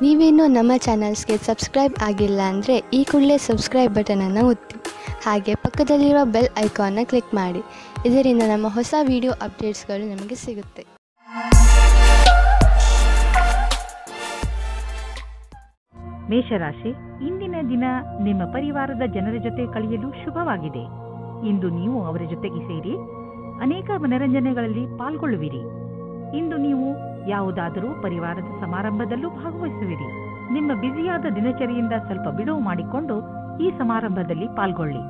ನೀವೇನೂ ನಮ್ಮ ಚಾನಲ್ಸ್ಗೆ ಸಬ್ಸ್ಕ್ರೈಬ್ ಆಗಿಲ್ಲ ಅಂದರೆ ಈ ಕೂಡಲೇ ಸಬ್ಸ್ಕ್ರೈಬ್ ಬಟನನ್ನು ಒತ್ತಿ ಹಾಗೆ ಪಕ್ಕದಲ್ಲಿರುವ ಬೆಲ್ ಐಕಾನ್ನ ಕ್ಲಿಕ್ ಮಾಡಿ. ಇದರಿಂದ ನಮ್ಮ ಹೊಸ ವಿಡಿಯೋ ಅಪ್ಡೇಟ್ಸ್ಗಳು ನಿಮಗೆ ಸಿಗುತ್ತೆ. ಮೇಷರಾಶಿ, ಇಂದಿನ ದಿನ ನಿಮ್ಮ ಪರಿವಾರದ ಜನರ ಜೊತೆ ಕಳೆಯಲು ಶುಭವಾಗಿದೆ. ಇಂದು ನೀವು ಅವರ ಜೊತೆಗೆ ಸೇರಿ ಅನೇಕ ಮನರಂಜನೆಗಳಲ್ಲಿ ಪಾಲ್ಗೊಳ್ಳುವಿರಿ. ಇಂದು ನೀವು ಯಾವುದಾದರೂ ಪರಿವಾರದ ಸಮಾರಂಭದಲ್ಲೂ ಭಾಗವಹಿಸುವಿರಿ. ನಿಮ್ಮ ಬ್ಯುಸಿಯಾದ ದಿನಚರಿಯಿಂದ ಸ್ವಲ್ಪ ಬಿಡುವು ಮಾಡಿಕೊಂಡು ಈ ಸಮಾರಂಭದಲ್ಲಿ ಪಾಲ್ಗೊಳ್ಳಿ.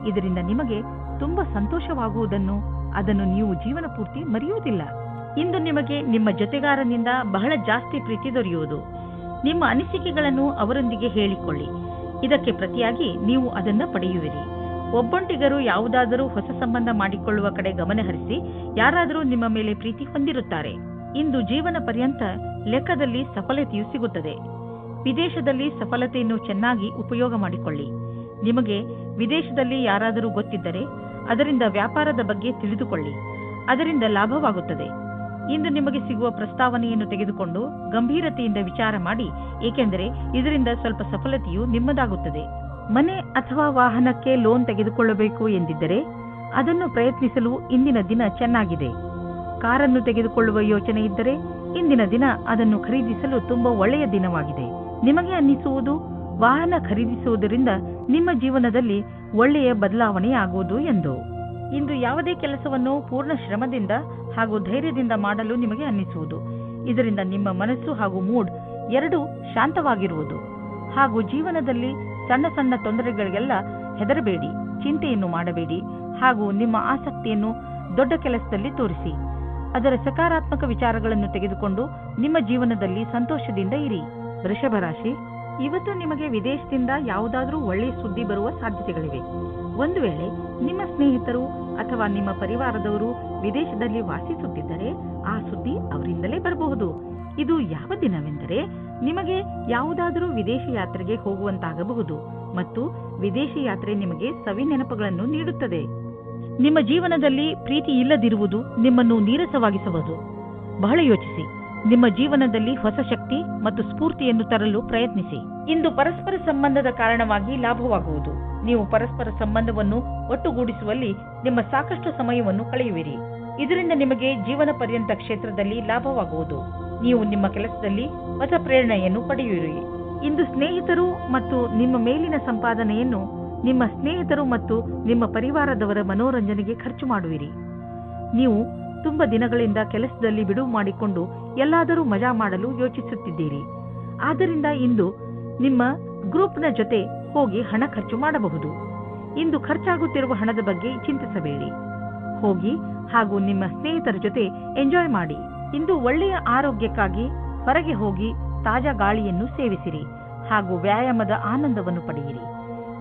ಇದರಿಂದ ನಿಮಗೆ ತುಂಬಾ ಸಂತೋಷವಾಗುವುದನ್ನು ಅದನ್ನು ನೀವು ಜೀವನ ಪೂರ್ತಿ ಮರೆಯುವುದಿಲ್ಲ. ಇಂದು ನಿಮಗೆ ನಿಮ್ಮ ಜೊತೆಗಾರನಿಂದ ಬಹಳ ಜಾಸ್ತಿ ಪ್ರೀತಿ ದೊರೆಯುವುದು. ನಿಮ್ಮ ಅನಿಸಿಕೆಗಳನ್ನು ಅವರೊಂದಿಗೆ ಹೇಳಿಕೊಳ್ಳಿ. ಇದಕ್ಕೆ ಪ್ರತಿಯಾಗಿ ನೀವು ಅದನ್ನು ಪಡೆಯುವಿರಿ. ಒಬ್ಬೊಂಟಿಗರು ಯಾವುದಾದರೂ ಹೊಸ ಸಂಬಂಧ ಮಾಡಿಕೊಳ್ಳುವ ಕಡೆ ಗಮನ ಹರಿಸಿ ಯಾರಾದರೂ ನಿಮ್ಮ ಮೇಲೆ ಪ್ರೀತಿ ಹೊಂದಿರುತ್ತಾರೆ. ಇಂದು ಜೀವನ ಪರ್ಯಂತ ಲೆಕ್ಕದಲ್ಲಿ ಸಫಲತೆಯು ಸಿಗುತ್ತದೆ. ವಿದೇಶದಲ್ಲಿ ಸಫಲತೆಯನ್ನು ಚೆನ್ನಾಗಿ ಉಪಯೋಗ ಮಾಡಿಕೊಳ್ಳಿ. ನಿಮಗೆ ವಿದೇಶದಲ್ಲಿ ಯಾರಾದರೂ ಗೊತ್ತಿದ್ದರೆ ಅದರಿಂದ ವ್ಯಾಪಾರದ ಬಗ್ಗೆ ತಿಳಿದುಕೊಳ್ಳಿ. ಅದರಿಂದ ಲಾಭವಾಗುತ್ತದೆ. ಇಂದು ನಿಮಗೆ ಸಿಗುವ ಪ್ರಸ್ತಾವನೆಯನ್ನು ತೆಗೆದುಕೊಂಡು ಗಂಭೀರತೆಯಿಂದ ವಿಚಾರ ಮಾಡಿ, ಏಕೆಂದರೆ ಇದರಿಂದ ಸ್ವಲ್ಪ ಸಫಲತೆಯು ನಿಮ್ಮದಾಗುತ್ತದೆ. ಮನೆ ಅಥವಾ ವಾಹನಕ್ಕೆ ಲೋನ್ ತೆಗೆದುಕೊಳ್ಳಬೇಕು ಎಂದಿದ್ದರೆ ಅದನ್ನು ಪ್ರಯತ್ನಿಸಲು ಇಂದಿನ ದಿನ ಚೆನ್ನಾಗಿದೆ. ಕಾರನ್ನು ತೆಗೆದುಕೊಳ್ಳುವ ಯೋಚನೆ ಇದ್ದರೆ ಇಂದಿನ ದಿನ ಅದನ್ನು ಖರೀದಿಸಲು ತುಂಬಾ ಒಳ್ಳೆಯ ದಿನವಾಗಿದೆ. ನಿಮಗೆ ಅನ್ನಿಸುವುದು ವಾಹನ ಖರೀದಿಸುವುದರಿಂದ ನಿಮ್ಮ ಜೀವನದಲ್ಲಿ ಒಳ್ಳೆಯ ಬದಲಾವಣೆಯಾಗುವುದು ಎಂದು. ಇಂದು ಯಾವುದೇ ಕೆಲಸವನ್ನು ಪೂರ್ಣ ಶ್ರಮದಿಂದ ಹಾಗೂ ಧೈರ್ಯದಿಂದ ಮಾಡಲು ನಿಮಗೆ ಅನ್ನಿಸುವುದು. ಇದರಿಂದ ನಿಮ್ಮ ಮನಸ್ಸು ಹಾಗೂ ಮೂಡ್ ಎರಡೂ ಶಾಂತವಾಗಿರುವುದು. ಹಾಗೂ ಜೀವನದಲ್ಲಿ ಸಣ್ಣ ಸಣ್ಣ ತೊಂದರೆಗಳಿಗೆಲ್ಲ ಹೆದರಬೇಡಿ, ಚಿಂತೆಯನ್ನು ಮಾಡಬೇಡಿ. ಹಾಗೂ ನಿಮ್ಮ ಆಸಕ್ತಿಯನ್ನು ದೊಡ್ಡ ಕೆಲಸದಲ್ಲಿ ತೋರಿಸಿ. ಅದರ ಸಕಾರಾತ್ಮಕ ವಿಚಾರಗಳನ್ನು ತೆಗೆದುಕೊಂಡು ನಿಮ್ಮ ಜೀವನದಲ್ಲಿ ಸಂತೋಷದಿಂದ ಇರಿ. ವೃಷಭ ರಾಶಿ, ಇವತ್ತು ನಿಮಗೆ ವಿದೇಶದಿಂದ ಯಾವುದಾದ್ರೂ ಒಳ್ಳೆಯ ಸುದ್ದಿ ಬರುವ ಸಾಧ್ಯತೆಗಳಿವೆ. ಒಂದು ವೇಳೆ ನಿಮ್ಮ ಸ್ನೇಹಿತರು ಅಥವಾ ನಿಮ್ಮ ಪರಿವಾರದವರು ವಿದೇಶದಲ್ಲಿ ವಾಸಿಸುತ್ತಿದ್ದರೆ ಆ ಸುದ್ದಿ ಅವರಿಂದಲೇ ಬರಬಹುದು. ಇದು ಯಾವ ದಿನವೆಂದರೆ ನಿಮಗೆ ಯಾವುದಾದರೂ ವಿದೇಶಿ ಯಾತ್ರೆಗೆ ಹೋಗುವಂತಾಗಬಹುದು ಮತ್ತು ವಿದೇಶಿ ಯಾತ್ರೆ ನಿಮಗೆ ಸವಿ ನೆನಪುಗಳನ್ನು ನೀಡುತ್ತದೆ. ನಿಮ್ಮ ಜೀವನದಲ್ಲಿ ಪ್ರೀತಿ ಇಲ್ಲದಿರುವುದು ನಿಮ್ಮನ್ನು ನೀರಸವಾಗಿಸಬಹುದು. ಬಹಳ ಯೋಚಿಸಿ. ನಿಮ್ಮ ಜೀವನದಲ್ಲಿ ಹೊಸ ಶಕ್ತಿ ಮತ್ತು ಸ್ಫೂರ್ತಿಯನ್ನು ತರಲು ಪ್ರಯತ್ನಿಸಿ. ಇಂದು ಪರಸ್ಪರ ಸಂಬಂಧದ ಕಾರಣವಾಗಿ ಲಾಭವಾಗುವುದು. ನೀವು ಪರಸ್ಪರ ಸಂಬಂಧವನ್ನು ಒಟ್ಟುಗೂಡಿಸುವಲ್ಲಿ ನಿಮ್ಮ ಸಾಕಷ್ಟು ಸಮಯವನ್ನು ಕಳೆಯುವಿರಿ. ಇದರಿಂದ ನಿಮಗೆ ಜೀವನ ಪರ್ಯಂತ ಕ್ಷೇತ್ರದಲ್ಲಿ ಲಾಭವಾಗುವುದು. ನೀವು ನಿಮ್ಮ ಕೆಲಸದಲ್ಲಿ ಹೊಸ ಪ್ರೇರಣೆಯನ್ನು ಪಡೆಯುವಿರಿ. ಇಂದು ಸ್ನೇಹಿತರು ಮತ್ತು ನಿಮ್ಮ ಮೇಲಿನ ಸಂಪಾದನೆಯನ್ನು ನಿಮ್ಮ ಸ್ನೇಹಿತರು ಮತ್ತು ನಿಮ್ಮ ಪರಿವಾರದವರ ಮನೋರಂಜನೆಗೆ ಖರ್ಚು ಮಾಡುವಿರಿ. ನೀವು ತುಂಬಾ ದಿನಗಳಿಂದ ಕೆಲಸದಲ್ಲಿ ಬಿಡುವು ಮಾಡಿಕೊಂಡು ಎಲ್ಲಾದರೂ ಮಜಾ ಮಾಡಲು ಯೋಚಿಸುತ್ತಿದ್ದೀರಿ. ಆದ್ದರಿಂದ ಇಂದು ನಿಮ್ಮ ಗ್ರೂಪ್ನ ಜೊತೆ ಹೋಗಿ ಹಣ ಖರ್ಚು ಮಾಡಬಹುದು. ಇಂದು ಖರ್ಚಾಗುತ್ತಿರುವ ಹಣದ ಬಗ್ಗೆ ಚಿಂತಿಸಬೇಡಿ. ಹೋಗಿ ಹಾಗೂ ನಿಮ್ಮ ಸ್ನೇಹಿತರ ಜೊತೆ ಎಂಜಾಯ್ ಮಾಡಿ. ಇಂದು ಒಳ್ಳೆಯ ಆರೋಗ್ಯಕ್ಕಾಗಿ ಹೊರಗೆ ಹೋಗಿ ತಾಜಾ ಗಾಳಿಯನ್ನು ಸೇವಿಸಿರಿ ಹಾಗೂ ವ್ಯಾಯಾಮದ ಆನಂದವನ್ನು ಪಡೆಯಿರಿ.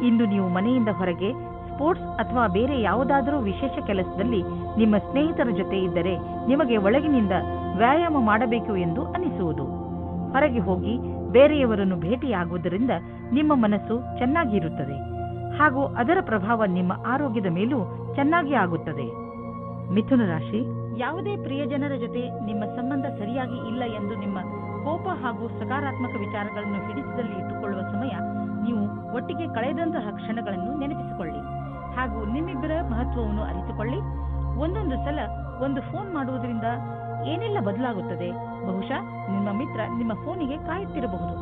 ಇಂದು ನೀವು ಮನೆಯಿಂದ ಹೊರಗೆ ಸ್ಪೋರ್ಟ್ಸ್ ಅಥವಾ ಬೇರೆ ಯಾವುದಾದರೂ ವಿಶೇಷ ಕೆಲಸದಲ್ಲಿ ನಿಮ್ಮ ಸ್ನೇಹಿತರ ಜೊತೆ ಇದ್ದರೆ ನಿಮಗೆ ಒಳಗಿನಿಂದ ವ್ಯಾಯಾಮ ಮಾಡಬೇಕು ಎಂದು ಅನಿಸುವುದು. ಹೊರಗೆ ಹೋಗಿ ಬೇರೆಯವರನ್ನು ಭೇಟಿಯಾಗುವುದರಿಂದ ನಿಮ್ಮ ಮನಸ್ಸು ಚೆನ್ನಾಗಿರುತ್ತದೆ ಹಾಗೂ ಅದರ ಪ್ರಭಾವ ನಿಮ್ಮ ಆರೋಗ್ಯದ ಮೇಲೂ ಚೆನ್ನಾಗಿ ಆಗುತ್ತದೆ. ಮಿಥುನ ರಾಶಿ, ಯಾವುದೇ ಪ್ರಿಯಜನರ ಜೊತೆ ನಿಮ್ಮ ಸಂಬಂಧ ಸರಿಯಾಗಿ ಇಲ್ಲ ಎಂದು ನಿಮ್ಮ ಕೋಪ ಹಾಗೂ ಸಕಾರಾತ್ಮಕ ವಿಚಾರಗಳನ್ನು ಹಿಡಿತದಲ್ಲಿ ಇಟ್ಟುಕೊಳ್ಳುವ ಸಮಯ. ನೀವು ಒಟ್ಟಿಗೆ ಕಳೆದಂತಹ ಕ್ಷಣಗಳನ್ನು ನೆನಪಿಸಿಕೊಳ್ಳಿ ಹಾಗೂ ನಿಮ್ಮಿಬ್ಬರ ಮಹತ್ವವನ್ನು ಅರಿತುಕೊಳ್ಳಿ. ಒಂದೊಂದು ಸಲ ಒಂದು ಫೋನ್ ಮಾಡುವುದರಿಂದ ಏನೆಲ್ಲ ಬದಲಾಗುತ್ತದೆ. ಬಹುಶಃ ನಿಮ್ಮ ಮಿತ್ರ ನಿಮ್ಮ ಫೋನಿಗೆ ಕಾಯುತ್ತಿರಬಹುದು.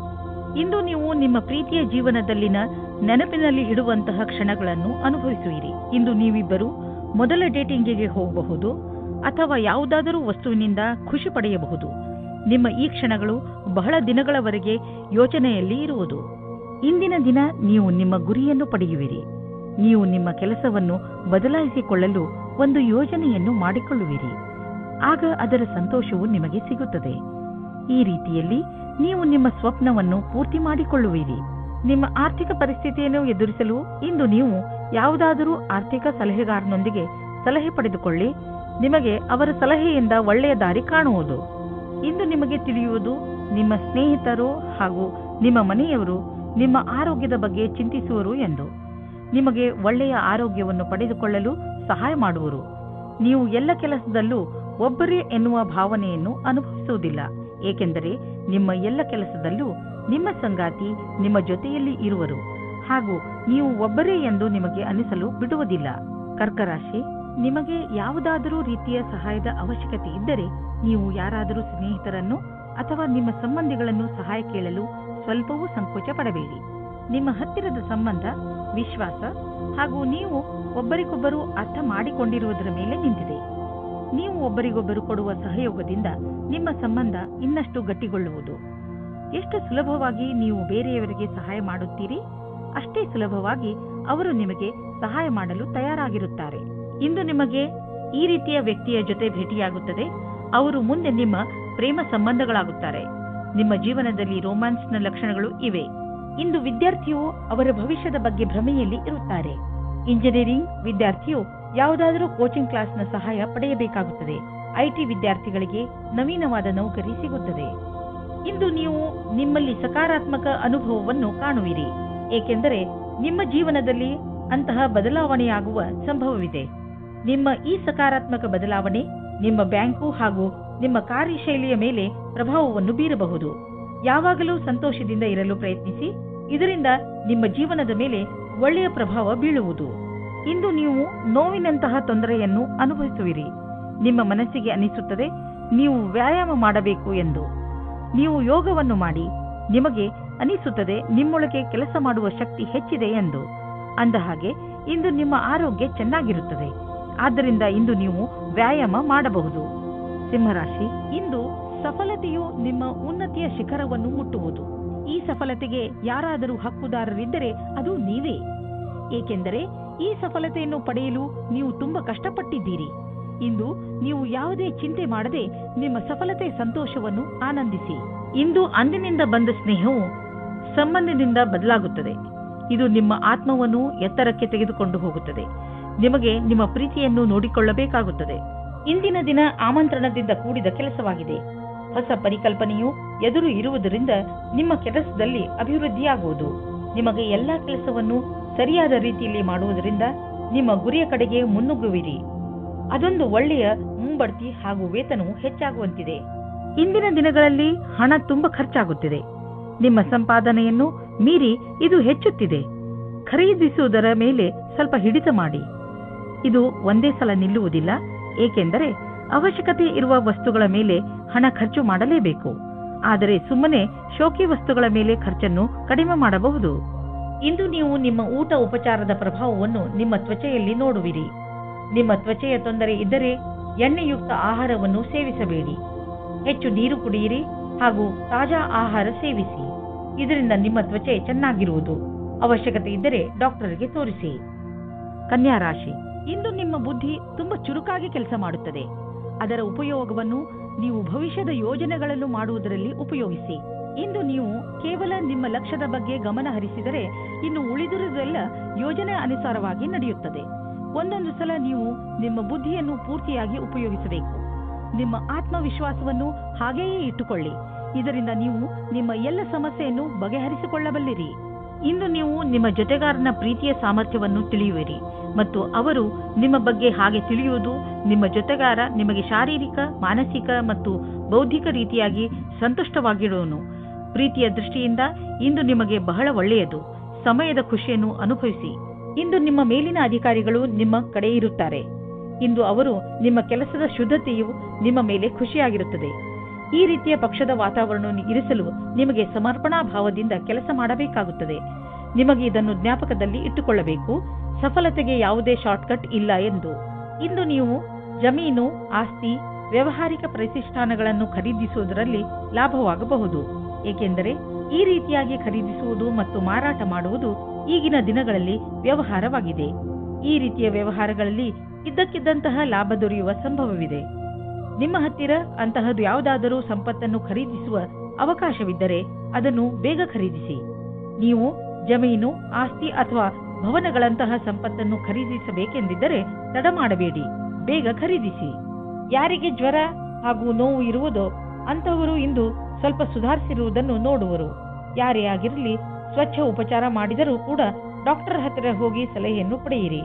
ಇಂದು ನೀವು ನಿಮ್ಮ ಪ್ರೀತಿಯ ಜೀವನದಲ್ಲಿನ ನೆನಪಿನಲ್ಲಿ ಇಡುವಂತಹ ಕ್ಷಣಗಳನ್ನು ಅನುಭವಿಸುವಿರಿ. ಇಂದು ನೀವಿಬ್ಬರು ಮೊದಲ ಡೇಟಿಂಗಿಗೆ ಹೋಗಬಹುದು ಅಥವಾ ಯಾವುದಾದರೂ ವಸ್ತುವಿನಿಂದ ಖುಷಿ ಪಡೆಯಬಹುದು. ನಿಮ್ಮ ಈ ಕ್ಷಣಗಳು ಬಹಳ ದಿನಗಳವರೆಗೆ ಯೋಚನೆಯಲ್ಲಿ ಇರುವುದು. ಇಂದಿನ ದಿನ ನೀವು ನಿಮ್ಮ ಗುರಿಯನ್ನು ಪಡೆಯುವಿರಿ. ನೀವು ನಿಮ್ಮ ಕೆಲಸವನ್ನು ಬದಲಾಯಿಸಿಕೊಳ್ಳಲು ಒಂದು ಯೋಜನೆಯನ್ನು ಮಾಡಿಕೊಳ್ಳುವಿರಿ. ಆಗ ಅದರ ಸಂತೋಷವು ನಿಮಗೆ ಸಿಗುತ್ತದೆ. ಈ ರೀತಿಯಲ್ಲಿ ನೀವು ನಿಮ್ಮ ಸ್ವಪ್ನವನ್ನು ಪೂರ್ತಿ ಮಾಡಿಕೊಳ್ಳುವಿರಿ. ನಿಮ್ಮ ಆರ್ಥಿಕ ಪರಿಸ್ಥಿತಿಯನ್ನು ಎದುರಿಸಲು ಇಂದು ನೀವು ಯಾವುದಾದರೂ ಆರ್ಥಿಕ ಸಲಹೆಗಾರನೊಂದಿಗೆ ಸಲಹೆ ಪಡೆದುಕೊಳ್ಳಿ. ನಿಮಗೆ ಅವರ ಸಲಹೆಯಿಂದ ಒಳ್ಳೆಯ ದಾರಿ ಕಾಣುವುದು. ಇಂದು ನಿಮಗೆ ತಿಳಿಯುವುದು ನಿಮ್ಮ ಸ್ನೇಹಿತರು ಹಾಗೂ ನಿಮ್ಮ ಮನೆಯವರು ನಿಮ್ಮ ಆರೋಗ್ಯದ ಬಗ್ಗೆ ಚಿಂತಿಸುವರು ಎಂದು. ನಿಮಗೆ ಒಳ್ಳೆಯ ಆರೋಗ್ಯವನ್ನು ಪಡೆದುಕೊಳ್ಳಲು ಸಹಾಯ ಮಾಡುವರು. ನೀವು ಎಲ್ಲ ಕೆಲಸದಲ್ಲೂ ಒಬ್ಬರೇ ಎನ್ನುವ ಭಾವನೆಯನ್ನು ಅನುಭವಿಸುವುದಿಲ್ಲ. ಏಕೆಂದರೆ ನಿಮ್ಮ ಎಲ್ಲ ಕೆಲಸದಲ್ಲೂ ನಿಮ್ಮ ಸಂಗಾತಿ ನಿಮ್ಮ ಜೊತೆಯಲ್ಲಿ ಇರುವರು ಹಾಗೂ ನೀವು ಒಬ್ಬರೇ ಎಂದು ನಿಮಗೆ ಅನಿಸಲು ಬಿಡುವುದಿಲ್ಲ. ಕರ್ಕ ರಾಶಿ, ನಿಮಗೆ ಯಾವುದಾದರೂ ರೀತಿಯ ಸಹಾಯದ ಅವಶ್ಯಕತೆ ಇದ್ದರೆ ನೀವು ಯಾರಾದರೂ ಸ್ನೇಹಿತರನ್ನು ಅಥವಾ ನಿಮ್ಮ ಸಂಬಂಧಿಗಳನ್ನು ಸಹಾಯ ಕೇಳಲು ಸ್ವಲ್ಪವೂ ಸಂಕೋಚ ಪಡಬೇಡಿ. ನಿಮ್ಮ ಹತ್ತಿರದ ಸಂಬಂಧ, ವಿಶ್ವಾಸ ಹಾಗೂ ನೀವು ಒಬ್ಬರಿಗೊಬ್ಬರು ಅರ್ಥ ಮಾಡಿಕೊಂಡಿರುವುದರ ಮೇಲೆ ನಿಂತಿದೆ. ನೀವು ಒಬ್ಬರಿಗೊಬ್ಬರು ಕೊಡುವ ಸಹಯೋಗದಿಂದ ನಿಮ್ಮ ಸಂಬಂಧ ಇನ್ನಷ್ಟು ಗಟ್ಟಿಗೊಳ್ಳುವುದು. ಎಷ್ಟು ಸುಲಭವಾಗಿ ನೀವು ಬೇರೆಯವರಿಗೆ ಸಹಾಯ ಮಾಡುತ್ತೀರಿ, ಅಷ್ಟೇ ಸುಲಭವಾಗಿ ಅವರು ನಿಮಗೆ ಸಹಾಯ ಮಾಡಲು ತಯಾರಾಗಿರುತ್ತಾರೆ. ಇಂದು ನಿಮಗೆ ಈ ರೀತಿಯ ವ್ಯಕ್ತಿಯ ಜೊತೆ ಭೇಟಿಯಾಗುತ್ತದೆ. ಅವರು ಮುಂದೆ ನಿಮ್ಮ ಪ್ರೇಮ ಸಂಬಂಧಗಳಾಗುತ್ತಾರೆ. ನಿಮ್ಮ ಜೀವನದಲ್ಲಿ ರೋಮ್ಯಾನ್ಸ್ನ ಲಕ್ಷಣಗಳು ಇವೆ. ಇಂದು ವಿದ್ಯಾರ್ಥಿಯು ಅವರ ಭವಿಷ್ಯದ ಬಗ್ಗೆ ಭ್ರಮೆಯಲ್ಲಿ ಇರುತ್ತಾರೆ. ಇಂಜಿನಿಯರಿಂಗ್ ವಿದ್ಯಾರ್ಥಿಯು ಯಾವುದಾದರೂ ಕೋಚಿಂಗ್ ಕ್ಲಾಸ್ನ ಸಹಾಯ ಪಡೆಯಬೇಕಾಗುತ್ತದೆ. ಐಟಿ ವಿದ್ಯಾರ್ಥಿಗಳಿಗೆ ನವೀನವಾದ ನೌಕರಿ ಸಿಗುತ್ತದೆ. ಇಂದು ನೀವು ನಿಮ್ಮಲ್ಲಿ ಸಕಾರಾತ್ಮಕ ಅನುಭವವನ್ನು ಕಾಣುವಿರಿ, ಏಕೆಂದರೆ ನಿಮ್ಮ ಜೀವನದಲ್ಲಿ ಅಂತಹ ಬದಲಾವಣೆಯಾಗುವ ಸಂಭವವಿದೆ. ನಿಮ್ಮ ಈ ಸಕಾರಾತ್ಮಕ ಬದಲಾವಣೆ ನಿಮ್ಮ ಬ್ಯಾಂಕು ಹಾಗೂ ನಿಮ್ಮ ಕಾರ್ಯಶೈಲಿಯ ಮೇಲೆ ಪ್ರಭಾವವನ್ನು ಬೀರಬಹುದು. ಯಾವಾಗಲೂ ಸಂತೋಷದಿಂದ ಇರಲು ಪ್ರಯತ್ನಿಸಿ, ಇದರಿಂದ ನಿಮ್ಮ ಜೀವನದ ಮೇಲೆ ಒಳ್ಳೆಯ ಪ್ರಭಾವ ಬೀಳುವುದು. ಇಂದು ನೀವು ನೋವಿನಂತಹ ತೊಂದರೆಯನ್ನು ಅನುಭವಿಸುವಿರಿ. ನಿಮ್ಮ ಮನಸ್ಸಿಗೆ ಅನಿಸುತ್ತದೆ ನೀವು ವ್ಯಾಯಾಮ ಮಾಡಬೇಕು ಎಂದು. ನೀವು ಯೋಗವನ್ನು ಮಾಡಿ, ನಿಮಗೆ ಅನಿಸುತ್ತದೆ ನಿಮ್ಮೊಳಗೆ ಕೆಲಸ ಮಾಡುವ ಶಕ್ತಿ ಹೆಚ್ಚಿದೆ ಎಂದು. ಅಂದಹಾಗೆ ಇಂದು ನಿಮ್ಮ ಆರೋಗ್ಯ ಚೆನ್ನಾಗಿರುತ್ತದೆ. ಆದ್ದರಿಂದ ಇಂದು ನೀವು ವ್ಯಾಯಾಮ ಮಾಡಬಹುದು. ಸಿಂಹರಾಶಿ, ಇಂದು ಸಫಲತೆಯು ನಿಮ್ಮ ಉನ್ನತಿಯ ಶಿಖರವನ್ನು ಮುಟ್ಟುವುದು. ಈ ಸಫಲತೆಗೆ ಯಾರಾದರೂ ಹಕ್ಕುದಾರರಿದ್ದರೆ ಅದು ನೀವೇ, ಏಕೆಂದರೆ ಈ ಸಫಲತೆಯನ್ನು ಪಡೆಯಲು ನೀವು ತುಂಬಾ ಕಷ್ಟಪಟ್ಟಿದ್ದೀರಿ. ಇಂದು ನೀವು ಯಾವುದೇ ಚಿಂತೆ ಮಾಡದೆ ನಿಮ್ಮ ಸಫಲತೆ ಸಂತೋಷವನ್ನು ಆನಂದಿಸಿ. ಇಂದು ಅಂದಿನಿಂದ ಬಂದ ಸ್ನೇಹವು ಸಂಬಂಧದಿಂದ ಬದಲಾಗುತ್ತದೆ. ಇದು ನಿಮ್ಮ ಆತ್ಮವನ್ನು ಎತ್ತರಕ್ಕೆ ತೆಗೆದುಕೊಂಡು ಹೋಗುತ್ತದೆ. ನಿಮಗೆ ನಿಮ್ಮ ಪ್ರೀತಿಯನ್ನು ನೋಡಿಕೊಳ್ಳಬೇಕಾಗುತ್ತದೆ. ಇಂದಿನ ದಿನ ಆಮಂತ್ರಣದಿಂದ ಕೂಡಿದ ಕೆಲಸವಾಗಿದೆ. ಹೊಸ ಪರಿಕಲ್ಪನೆಯು ಎದುರು ಇರುವುದರಿಂದ ನಿಮ್ಮ ಕೆಲಸದಲ್ಲಿ ಅಭಿವೃದ್ಧಿಯಾಗುವುದು. ನಿಮಗೆ ಎಲ್ಲಾ ಕೆಲಸವನ್ನು ಸರಿಯಾದ ರೀತಿಯಲ್ಲಿ ಮಾಡುವುದರಿಂದ ನಿಮ್ಮ ಗುರಿಯ ಕಡೆಗೆ ಮುನ್ನುಗ್ಗುವಿರಿ. ಅದೊಂದು ಒಳ್ಳೆಯ ಮುಂಬಡ್ತಿ ಹಾಗೂ ವೇತನವು ಹೆಚ್ಚಾಗುವಂತಿದೆ. ಇಂದಿನ ದಿನಗಳಲ್ಲಿ ಹಣ ತುಂಬಾ ಖರ್ಚಾಗುತ್ತಿದೆ. ನಿಮ್ಮ ಸಂಪಾದನೆಯನ್ನು ಮೀರಿ ಇದು ಹೆಚ್ಚುತ್ತಿದೆ. ಖರೀದಿಸುವುದರ ಮೇಲೆ ಸ್ವಲ್ಪ ಹಿಡಿತ ಮಾಡಿ. ಇದು ಒಂದೇ ಸಲ ನಿಲ್ಲುವುದಿಲ್ಲ, ಏಕೆಂದರೆ ಅವಶ್ಯಕತೆ ಇರುವ ವಸ್ತುಗಳ ಮೇಲೆ ಹಣ ಖರ್ಚು ಮಾಡಲೇಬೇಕು. ಆದರೆ ಸುಮ್ಮನೆ ಶೋಕಿ ವಸ್ತುಗಳ ಮೇಲೆ ಖರ್ಚನ್ನು ಕಡಿಮೆ ಮಾಡಬಹುದು. ಇಂದು ನೀವು ನಿಮ್ಮ ಊಟ ಉಪಚಾರದ ಪ್ರಭಾವವನ್ನು ನಿಮ್ಮ ತ್ವಚೆಯಲ್ಲಿ ನೋಡುವಿರಿ. ನಿಮ್ಮ ತ್ವಚೆಯ ತೊಂದರೆ ಇದ್ದರೆ ಎಣ್ಣೆಯುಕ್ತ ಆಹಾರವನ್ನು ಸೇವಿಸಬೇಡಿ. ಹೆಚ್ಚು ನೀರು ಕುಡಿಯಿರಿ ಹಾಗೂ ತಾಜಾ ಆಹಾರ ಸೇವಿಸಿ. ಇದರಿಂದ ನಿಮ್ಮ ತ್ವಚೆ ಚೆನ್ನಾಗಿರುವುದು. ಅವಶ್ಯಕತೆ ಇದ್ದರೆ ಡಾಕ್ಟರ್ಗೆ ತೋರಿಸಿ. ಕನ್ಯಾ ರಾಶಿ, ಇಂದು ನಿಮ್ಮ ಬುದ್ಧಿ ತುಂಬಾ ಚುರುಕಾಗಿ ಕೆಲಸ ಮಾಡುತ್ತದೆ. ಅದರ ಉಪಯೋಗವನ್ನು ನೀವು ಭವಿಷ್ಯದ ಯೋಜನೆಗಳನ್ನು ಮಾಡುವುದರಲ್ಲಿ ಉಪಯೋಗಿಸಿ. ಇಂದು ನೀವು ಕೇವಲ ನಿಮ್ಮ ಲಕ್ಷ್ಯದ ಬಗ್ಗೆ ಗಮನ ಹರಿಸಿದರೆ ಇನ್ನು ಉಳಿದಿರುವುದೆಲ್ಲ ಯೋಜನೆ ಅನುಸಾರವಾಗಿ ನಡೆಯುತ್ತದೆ. ಒಂದೊಂದು ಸಲ ನೀವು ನಿಮ್ಮ ಬುದ್ಧಿಯನ್ನು ಪೂರ್ತಿಯಾಗಿ ಉಪಯೋಗಿಸಬೇಕು. ನಿಮ್ಮ ಆತ್ಮವಿಶ್ವಾಸವನ್ನು ಹಾಗೆಯೇ ಇಟ್ಟುಕೊಳ್ಳಿ. ಇದರಿಂದ ನೀವು ನಿಮ್ಮ ಎಲ್ಲ ಸಮಸ್ಯೆಯನ್ನು ಬಗೆಹರಿಸಿಕೊಳ್ಳಬಲ್ಲಿರಿ. ಇಂದು ನೀವು ನಿಮ್ಮ ಜೊತೆಗಾರನ ಪ್ರೀತಿಯ ಸಾಮರ್ಥ್ಯವನ್ನು ತಿಳಿಯುವಿರಿ ಮತ್ತು ಅವರು ನಿಮ್ಮ ಬಗ್ಗೆ ಹಾಗೆ ತಿಳಿಯುವುದು. ನಿಮ್ಮ ಜೊತೆಗಾರ ನಿಮಗೆ ಶಾರೀರಿಕ, ಮಾನಸಿಕ ಮತ್ತು ಬೌದ್ಧಿಕ ರೀತಿಯಾಗಿ ಸಂತುಷ್ಟವಾಗಿರುವನು. ಪ್ರೀತಿಯ ದೃಷ್ಟಿಯಿಂದ ಇಂದು ನಿಮಗೆ ಬಹಳ ಒಳ್ಳೆಯದು. ಸಮಯದ ಖುಷಿಯನ್ನು ಅನುಭವಿಸಿ. ಇಂದು ನಿಮ್ಮ ಮೇಲಿನ ಅಧಿಕಾರಿಗಳು ನಿಮ್ಮ ಕಡೆ ಇರುತ್ತಾರೆ. ಇಂದು ಅವರು ನಿಮ್ಮ ಕೆಲಸದ ಶುದ್ಧತೆಯು ನಿಮ್ಮ ಮೇಲೆ ಖುಷಿಯಾಗಿರುತ್ತದೆ. ಈ ರೀತಿಯ ಪಕ್ಷದ ವಾತಾವರಣವನ್ನು ಇರಿಸಲು ನಿಮಗೆ ಸಮರ್ಪಣಾ ಭಾವದಿಂದ ಕೆಲಸ ಮಾಡಬೇಕಾಗುತ್ತದೆ. ನಿಮಗೆ ಇದನ್ನು ಜ್ಞಾಪಕದಲ್ಲಿ ಇಟ್ಟುಕೊಳ್ಳಬೇಕು. ಸಫಲತೆಗೆ ಯಾವುದೇ ಶಾರ್ಟ್ಕಟ್ ಇಲ್ಲ ಎಂದು. ಇಂದು ನೀವು ಜಮೀನು, ಆಸ್ತಿ, ವ್ಯಾವಹಾರಿಕ ಪ್ರತಿಷ್ಠಾನಗಳನ್ನು ಖರೀದಿಸುವುದರಲ್ಲಿ ಲಾಭವಾಗಬಹುದು. ಏಕೆಂದರೆ ಈ ರೀತಿಯಾಗಿ ಖರೀದಿಸುವುದು ಮತ್ತು ಮಾರಾಟ ಮಾಡುವುದು ಈಗಿನ ದಿನಗಳಲ್ಲಿ ವ್ಯವಹಾರವಾಗಿದೆ. ಈ ರೀತಿಯ ವ್ಯವಹಾರಗಳಲ್ಲಿ ಇದ್ದಕ್ಕಿದ್ದಂತಹ ಲಾಭ ದೊರೆಯುವ ಸಂಭವವಿದೆ. ನಿಮ್ಮ ಹತ್ತಿರ ಅಂತಹದ್ದು ಯಾವುದಾದರೂ ಸಂಪತ್ತನ್ನು ಖರೀದಿಸುವ ಅವಕಾಶವಿದ್ದರೆ ಅದನ್ನು ಬೇಗ ಖರೀದಿಸಿ. ನೀವು ಜಮೀನು, ಆಸ್ತಿ ಅಥವಾ ಭವನಗಳಂತಹ ಸಂಪತ್ತನ್ನು ಖರೀದಿಸಬೇಕೆಂದಿದ್ದರೆ ತಡ ಮಾಡಬೇಡಿ, ಬೇಗ ಖರೀದಿಸಿ. ಯಾರಿಗೆ ಜ್ವರ ಹಾಗೂ ನೋವು ಇರುವುದೋ ಅಂತಹವರು ಇಂದು ಸ್ವಲ್ಪ ಸುಧಾರಿಸಿರುವುದನ್ನು ನೋಡುವರು. ಯಾರೇ ಆಗಿರಲಿ, ಸ್ವಚ್ಛ ಉಪಚಾರ ಮಾಡಿದರೂ ಕೂಡ ಡಾಕ್ಟರ್ ಹತ್ತಿರ ಹೋಗಿ ಸಲಹೆಯನ್ನು ಪಡೆಯಿರಿ,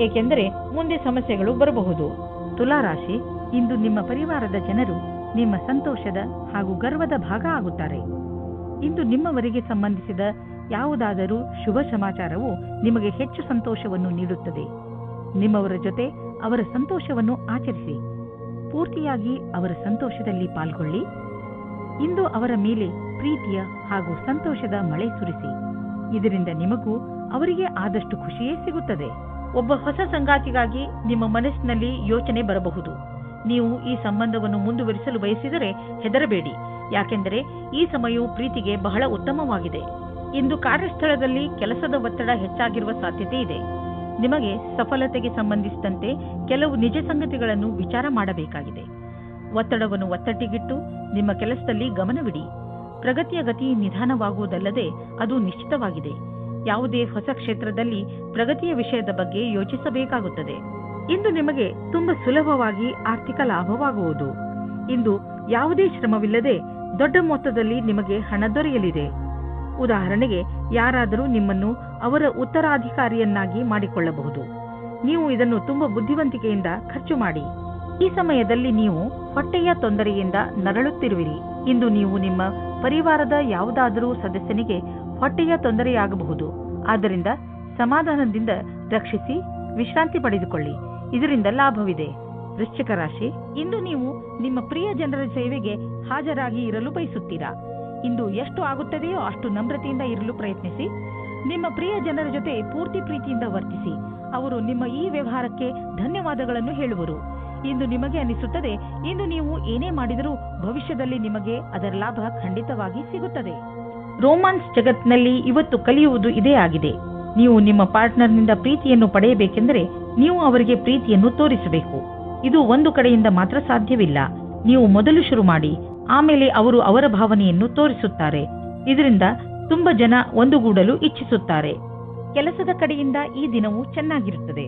ಏಕೆಂದರೆ ಮುಂದೆ ಸಮಸ್ಯೆಗಳು ಬರಬಹುದು. ತುಲಾರಾಶಿ, ಇಂದು ನಿಮ್ಮ ಪರಿವಾರದ ಜನರು ನಿಮ್ಮ ಸಂತೋಷದ ಹಾಗೂ ಗರ್ವದ ಭಾಗ ಆಗುತ್ತಾರೆ. ಇಂದು ನಿಮ್ಮವರಿಗೆ ಸಂಬಂಧಿಸಿದ ಯಾವುದಾದರೂ ಶುಭ ಸಮಾಚಾರವು ನಿಮಗೆ ಹೆಚ್ಚು ಸಂತೋಷವನ್ನು ನೀಡುತ್ತದೆ. ನಿಮ್ಮವರ ಜೊತೆ ಅವರ ಸಂತೋಷವನ್ನು ಆಚರಿಸಿ, ಪೂರ್ತಿಯಾಗಿ ಅವರ ಸಂತೋಷದಲ್ಲಿ ಪಾಲ್ಗೊಳ್ಳಿ. ಇಂದು ಅವರ ಮೇಲೆ ಪ್ರೀತಿಯ ಹಾಗೂ ಸಂತೋಷದ ಮಳೆ ಸುರಿಸಿ. ಇದರಿಂದ ನಿಮಗೂ ಅವರಿಗೆ ಆದಷ್ಟು ಖುಷಿಯೇ ಸಿಗುತ್ತದೆ. ಒಬ್ಬ ಹೊಸ ಸಂಗಾತಿಗಾಗಿ ನಿಮ್ಮ ಮನಸ್ಸಿನಲ್ಲಿ ಯೋಚನೆ ಬರಬಹುದು. ನೀವು ಈ ಸಂಬಂಧವನ್ನು ಮುಂದುವರಿಸಲು ಬಯಸಿದರೆ ಹೆದರಬೇಡಿ, ಯಾಕೆಂದರೆ ಈ ಸಮಯವು ಪ್ರೀತಿಗೆ ಬಹಳ ಉತ್ತಮವಾಗಿದೆ. ಇಂದು ಕಾರ್ಯಸ್ಥಳದಲ್ಲಿ ಕೆಲಸದ ಒತ್ತಡ ಹೆಚ್ಚಾಗಿರುವ ಸಾಧ್ಯತೆ ಇದೆ. ನಿಮಗೆ ಸಫಲತೆಗೆ ಸಂಬಂಧಿಸಿದಂತೆ ಕೆಲವು ನಿಜ ಸಂಗತಿಗಳನ್ನು ವಿಚಾರ ಮಾಡಬೇಕಾಗಿದೆ. ಒತ್ತಡವನ್ನು ಒತ್ತಟ್ಟಿಗಿಟ್ಟು ನಿಮ್ಮ ಕೆಲಸದಲ್ಲಿ ಗಮನವಿಡಿ. ಪ್ರಗತಿಯ ಗತಿ ನಿಧಾನವಾಗುವುದಲ್ಲದೆ ಅದು ನಿಶ್ಚಿತವಾಗಿದೆ. ಯಾವುದೇ ಹೊಸ ಕ್ಷೇತ್ರದಲ್ಲಿ ಪ್ರಗತಿಯ ವಿಷಯದ ಬಗ್ಗೆ ಯೋಚಿಸಬೇಕಾಗುತ್ತದೆ. ಇಂದು ನಿಮಗೆ ತುಂಬಾ ಸುಲಭವಾಗಿ ಆರ್ಥಿಕ ಲಾಭವಾಗುವುದು. ಇಂದು ಯಾವುದೇ ಶ್ರಮವಿಲ್ಲದೆ ದೊಡ್ಡ ಮೊತ್ತದಲ್ಲಿ ನಿಮಗೆ ಹಣ ದೊರೆಯಲಿದೆ. ಉದಾಹರಣೆಗೆ, ಯಾರಾದರೂ ನಿಮ್ಮನ್ನು ಅವರ ಉತ್ತರಾಧಿಕಾರಿಯನ್ನಾಗಿ ಮಾಡಿಕೊಳ್ಳಬಹುದು. ನೀವು ಇದನ್ನು ತುಂಬಾ ಬುದ್ಧಿವಂತಿಕೆಯಿಂದ ಖರ್ಚು ಮಾಡಿ. ಈ ಸಮಯದಲ್ಲಿ ನೀವು ಹೊಟ್ಟೆಯ ತೊಂದರೆಯಿಂದ ನರಳುತ್ತಿರುವಿರಿ. ಇಂದು ನೀವು ನಿಮ್ಮ ಪರಿವಾರದ ಯಾವುದಾದರೂ ಸದಸ್ಯನಿಗೆ ಹೊಟ್ಟೆಯ ತೊಂದರೆಯಾಗಬಹುದು. ಆದ್ದರಿಂದ ಸಮಾಧಾನದಿಂದ ರಕ್ಷಿಸಿ ವಿಶ್ರಾಂತಿ ಪಡೆದುಕೊಳ್ಳಿ. ಇದರಿಂದ ಲಾಭವಿದೆ. ವೃಶ್ಚಿಕ ರಾಶಿ, ಇಂದು ನೀವು ನಿಮ್ಮ ಪ್ರಿಯ ಜನರ ಸೇವೆಗೆ ಹಾಜರಾಗಿ ಇರಲು ಬಯಸುತ್ತೀರಾ. ಇಂದು ಎಷ್ಟು ಆಗುತ್ತದೆಯೋ ಅಷ್ಟು ನಮ್ರತೆಯಿಂದ ಇರಲು ಪ್ರಯತ್ನಿಸಿ. ನಿಮ್ಮ ಪ್ರಿಯ ಜನರ ಜೊತೆ ಪೂರ್ತಿ ಪ್ರೀತಿಯಿಂದ ವರ್ತಿಸಿ. ಅವರು ನಿಮ್ಮ ಈ ವ್ಯವಹಾರಕ್ಕೆ ಧನ್ಯವಾದಗಳನ್ನು ಹೇಳುವರು. ಇಂದು ನಿಮಗೆ ಅನಿಸುತ್ತದೆ, ಇಂದು ನೀವು ಏನೇ ಮಾಡಿದರೂ ಭವಿಷ್ಯದಲ್ಲಿ ನಿಮಗೆ ಅದರ ಲಾಭ ಖಂಡಿತವಾಗಿ ಸಿಗುತ್ತದೆ. ರೋಮಾನ್ಸ್ ಜಗತ್ತಿನಲ್ಲಿ ಇವತ್ತು ಕಲಿಯುವುದು ಇದೇ ಆಗಿದೆ. ನೀವು ನಿಮ್ಮ ಪಾರ್ಟ್ನರ್ನಿಂದ ಪ್ರೀತಿಯನ್ನು ಪಡೆಯಬೇಕೆಂದರೆ ನೀವು ಅವರಿಗೆ ಪ್ರೀತಿಯನ್ನು ತೋರಿಸಬೇಕು. ಇದು ಒಂದು ಕಡೆಯಿಂದ ಮಾತ್ರ ಸಾಧ್ಯವಿಲ್ಲ. ನೀವು ಮೊದಲು ಶುರು ಮಾಡಿ, ಆಮೇಲೆ ಅವರು ಅವರ ಭಾವನೆಯನ್ನು ತೋರಿಸುತ್ತಾರೆ. ಇದರಿಂದ ತುಂಬಾ ಜನ ಒಂದುಗೂಡಲು ಇಚ್ಛಿಸುತ್ತಾರೆ. ಕೆಲಸದ ಕಡೆಯಿಂದ ಈ ದಿನವೂ ಚೆನ್ನಾಗಿರುತ್ತದೆ.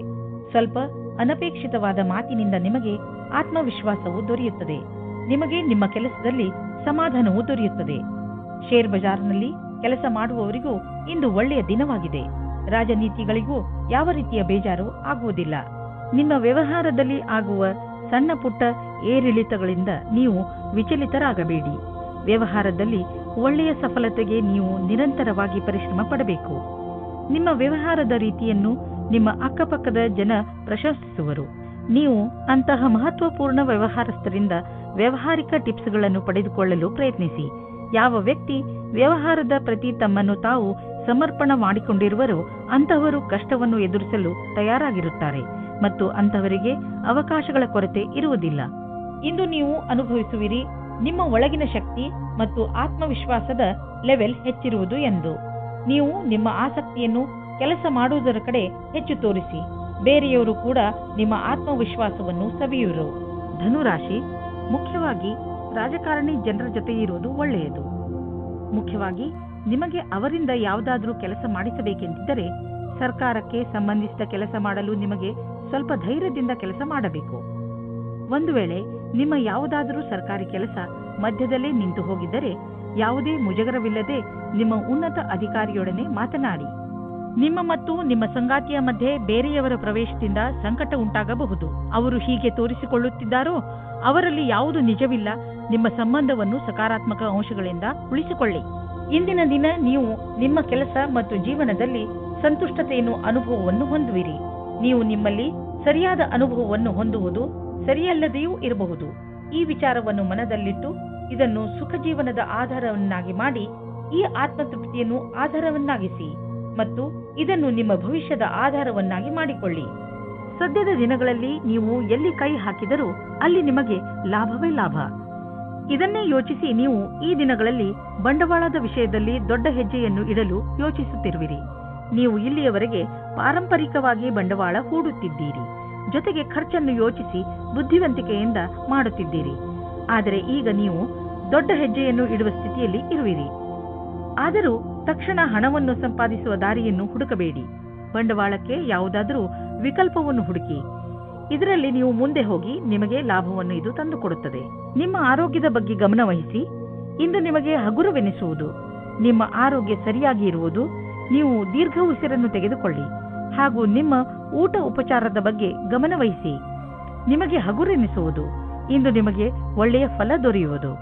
ಸ್ವಲ್ಪ ಅನಪೇಕ್ಷಿತವಾದ ಮಾತಿನಿಂದ ನಿಮಗೆ ಆತ್ಮವಿಶ್ವಾಸವು ದೊರೆಯುತ್ತದೆ. ನಿಮಗೆ ನಿಮ್ಮ ಕೆಲಸದಲ್ಲಿ ಸಮಾಧಾನವೂ ದೊರೆಯುತ್ತದೆ. ಶೇರ್ ಬಜಾರ್ನಲ್ಲಿ ಕೆಲಸ ಮಾಡುವವರಿಗೂ ಇಂದು ಒಳ್ಳೆಯ ದಿನವಾಗಿದೆ. ರಾಜನೀತಿಗಳಿಗೂ ಯಾವ ರೀತಿಯ ಬೇಜಾರು ಆಗುವುದಿಲ್ಲ. ನಿಮ್ಮ ವ್ಯವಹಾರದಲ್ಲಿ ಆಗುವ ಸಣ್ಣ ಪುಟ್ಟ ಏರಿಳಿತಗಳಿಂದ ನೀವು ವಿಚಲಿತರಾಗಬೇಡಿ. ವ್ಯವಹಾರದಲ್ಲಿ ಒಳ್ಳೆಯ ಸಫಲತೆಗೆ ನೀವು ನಿರಂತರವಾಗಿ ಪರಿಶ್ರಮ ಪಡಬೇಕು. ನಿಮ್ಮ ವ್ಯವಹಾರದ ರೀತಿಯನ್ನು ನಿಮ್ಮ ಅಕ್ಕಪಕ್ಕದ ಜನ ಪ್ರಶಂಸಿಸುವರು. ನೀವು ಅಂತಹ ಮಹತ್ವಪೂರ್ಣ ವ್ಯವಹಾರಸ್ಥರಿಂದ ವ್ಯಾವಹಾರಿಕ ಟಿಪ್ಸ್ಗಳನ್ನು ಪಡೆದುಕೊಳ್ಳಲು ಪ್ರಯತ್ನಿಸಿ. ಯಾವ ವ್ಯಕ್ತಿ ವ್ಯವಹಾರದ ಪ್ರತಿ ತಮ್ಮನ್ನು ತಾವು ಸಮರ್ಪಣ ಮಾಡಿಕೊಂಡಿರುವರೋ ಅಂತಹವರು ಕಷ್ಟವನ್ನು ಎದುರಿಸಲು ತಯಾರಾಗಿರುತ್ತಾರೆ ಮತ್ತು ಅಂತಹವರಿಗೆ ಅವಕಾಶಗಳ ಕೊರತೆ ಇರುವುದಿಲ್ಲ. ಇಂದು ನೀವು ಅನುಭವಿಸುವಿರಿ ನಿಮ್ಮ ಒಳಗಿನ ಶಕ್ತಿ ಮತ್ತು ಆತ್ಮವಿಶ್ವಾಸದ ಲೆವೆಲ್ ಹೆಚ್ಚಿರುವುದು ಎಂದು. ನೀವು ನಿಮ್ಮ ಆಸಕ್ತಿಯನ್ನು ಕೆಲಸ ಮಾಡುವುದರ ಕಡೆ ಹೆಚ್ಚು ತೋರಿಸಿ. ಬೇರೆಯವರು ಕೂಡ ನಿಮ್ಮ ಆತ್ಮವಿಶ್ವಾಸವನ್ನು ಸವಿಯುವರು. ಧನುರಾಶಿ, ಮುಖ್ಯವಾಗಿ ರಾಜಕಾರಣಿ ಜನರ ಜೊತೆ ಇರುವುದು ಒಳ್ಳೆಯದು. ಮುಖ್ಯವಾಗಿ ನಿಮಗೆ ಅವರಿಂದ ಯಾವುದಾದರೂ ಕೆಲಸ ಮಾಡಿಸಬೇಕೆಂದಿದ್ದರೆ ಸರ್ಕಾರಕ್ಕೆ ಸಂಬಂಧಿಸಿದ ಕೆಲಸ ಮಾಡಲು ನಿಮಗೆ ಸ್ವಲ್ಪ ಧೈರ್ಯದಿಂದ ಕೆಲಸ ಮಾಡಬೇಕು. ಒಂದು ವೇಳೆ ನಿಮ್ಮ ಯಾವುದಾದರೂ ಸರ್ಕಾರಿ ಕೆಲಸ ಮಧ್ಯದಲ್ಲೇ ನಿಂತು ಹೋಗಿದ್ದರೆ ಯಾವುದೇ ಮುಜುಗರವಿಲ್ಲದೆ ನಿಮ್ಮ ಉನ್ನತ ಅಧಿಕಾರಿಯೊಡನೆ ಮಾತನಾಡಿ. ನಿಮ್ಮ ಮತ್ತು ನಿಮ್ಮ ಸಂಗಾತಿಯ ಮಧ್ಯೆ ಬೇರೆಯವರ ಪ್ರವೇಶದಿಂದ ಸಂಕಟ ಉಂಟಾಗಬಹುದು. ಅವರು ಹೀಗೆ ತೋರಿಸಿಕೊಳ್ಳುತ್ತಿದ್ದಾರೋ ಅವರಲ್ಲಿ ಯಾವುದು ನಿಜವಿಲ್ಲ. ನಿಮ್ಮ ಸಂಬಂಧವನ್ನು ಸಕಾರಾತ್ಮಕ ಅಂಶಗಳಿಂದ ಉಳಿಸಿಕೊಳ್ಳಿ. ಇಂದಿನ ದಿನ ನೀವು ನಿಮ್ಮ ಕೆಲಸ ಮತ್ತು ಜೀವನದಲ್ಲಿ ಸಂತುಷ್ಟತೆಯನ್ನು ಅನುಭವವನ್ನು ಹೊಂದುವಿರಿ. ನೀವು ನಿಮ್ಮಲ್ಲಿ ಸರಿಯಾದ ಅನುಭವವನ್ನು ಹೊಂದುವುದು ಸರಿಯಲ್ಲದೆಯೂ ಇರಬಹುದು. ಈ ವಿಚಾರವನ್ನು ಮನದಲ್ಲಿಟ್ಟು ಇದನ್ನು ಸುಖ ಜೀವನದ ಆಧಾರವನ್ನಾಗಿ ಮಾಡಿ ಈ ಆತ್ಮತೃಪ್ತಿಯನ್ನು ಆಧಾರವನ್ನಾಗಿಸಿ ಮತ್ತು ಇದನ್ನು ನಿಮ್ಮ ಭವಿಷ್ಯದ ಆಧಾರವನ್ನಾಗಿ ಮಾಡಿಕೊಳ್ಳಿ. ಸದ್ಯದ ದಿನಗಳಲ್ಲಿ ನೀವು ಎಲ್ಲಿ ಕೈ ಹಾಕಿದರೂ ಅಲ್ಲಿ ನಿಮಗೆ ಲಾಭವೇ ಲಾಭ. ಇದನ್ನೇ ಯೋಚಿಸಿ ನೀವು ಈ ದಿನಗಳಲ್ಲಿ ಬಂಡವಾಳದ ವಿಷಯದಲ್ಲಿ ದೊಡ್ಡ ಹೆಜ್ಜೆಯನ್ನು ಇಡಲು ಯೋಚಿಸುತ್ತಿರುವಿರಿ. ನೀವು ಇಲ್ಲಿಯವರೆಗೆ ಪಾರಂಪರಿಕವಾಗಿ ಬಂಡವಾಳ ಹೂಡುತ್ತಿದ್ದೀರಿ. ಜೊತೆಗೆ ಖರ್ಚನ್ನು ಯೋಚಿಸಿ ಬುದ್ಧಿವಂತಿಕೆಯಿಂದ ಮಾಡುತ್ತಿದ್ದೀರಿ. ಆದರೆ ಈಗ ನೀವು ದೊಡ್ಡ ಹೆಜ್ಜೆಯನ್ನು ಇಡುವ ಸ್ಥಿತಿಯಲ್ಲಿ ಇರುವಿರಿ. ಆದರೂ ತಕ್ಷಣ ಹಣವನ್ನು ಸಂಪಾದಿಸುವ ದಾರಿಯನ್ನು ಹುಡುಕಬೇಡಿ. ಬಂಡವಾಳಕ್ಕೆ ಯಾವುದಾದರೂ ವಿಕಲ್ಪವನ್ನು ಹುಡುಕಿ. ಇದರಲ್ಲಿ ನೀವು ಮುಂದೆ ಹೋಗಿ ನಿಮಗೆ ಲಾಭವನ್ನು ಇದು ತಂದುಕೊಡುತ್ತದೆ. ನಿಮ್ಮ ಆರೋಗ್ಯದ ಬಗ್ಗೆ ಗಮನ ವಹಿಸಿ. ಇಂದು ನಿಮಗೆ ಹಗುರವೆನಿಸುವುದು. ನಿಮ್ಮ ಆರೋಗ್ಯ ಸರಿಯಾಗಿ ಇರುವುದು. ನೀವು ದೀರ್ಘ ಉಸಿರನ್ನು ತೆಗೆದುಕೊಳ್ಳಿ ಹಾಗೂ ನಿಮ್ಮ ಊಟ ಉಪಚಾರದ ಬಗ್ಗೆ ಗಮನ ವಹಿಸಿ. ನಿಮಗೆ ಹಗುರೆನಿಸುವುದು. ಇಂದು ನಿಮಗೆ ಒಳ್ಳೆಯ ಫಲ ದೊರೆಯುವುದು.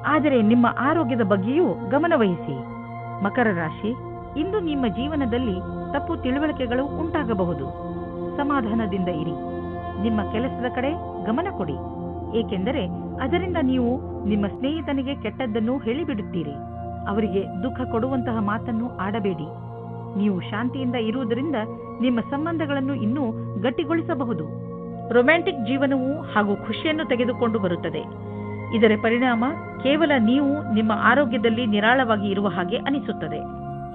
ಆದರೆ ನಿಮ್ಮ ಆರೋಗ್ಯದ ಬಗ್ಗೆಯೂ ಗಮನವಹಿಸಿ. ಮಕರ ರಾಶಿ, ಇಂದು ನಿಮ್ಮ ಜೀವನದಲ್ಲಿ ತಪ್ಪು ತಿಳುವಳಿಕೆಗಳು ಉಂಟಾಗಬಹುದು. ಸಮಾಧಾನದಿಂದ ಇರಿ. ನಿಮ್ಮ ಕೆಲಸದ ಕಡೆ ಗಮನ ಕೊಡಿ, ಏಕೆಂದರೆ ಅದರಿಂದ ನೀವು ನಿಮ್ಮ ಸ್ನೇಹಿತನಿಗೆ ಕೆಟ್ಟದ್ದನ್ನು ಹೇಳಿಬಿಡುತ್ತೀರಿ. ಅವರಿಗೆ ದುಃಖ ಕೊಡುವಂತಹ ಮಾತನ್ನು ಆಡಬೇಡಿ. ನೀವು ಶಾಂತಿಯಿಂದ ಇರುವುದರಿಂದ ನಿಮ್ಮ ಸಂಬಂಧಗಳನ್ನು ಇನ್ನೂ ಗಟ್ಟಿಗೊಳಿಸಬಹುದು. ರೊಮ್ಯಾಂಟಿಕ್ ಜೀವನವು ಹಾಗೂ ಖುಷಿಯನ್ನು ತೆಗೆದುಕೊಂಡು ಬರುತ್ತದೆ. ಇದರ ಪರಿಣಾಮ ಕೇವಲ ನೀವು ನಿಮ್ಮ ಆರೋಗ್ಯದಲ್ಲಿ ನಿರಾಳವಾಗಿ ಇರುವ ಹಾಗೆ ಅನಿಸುತ್ತದೆ.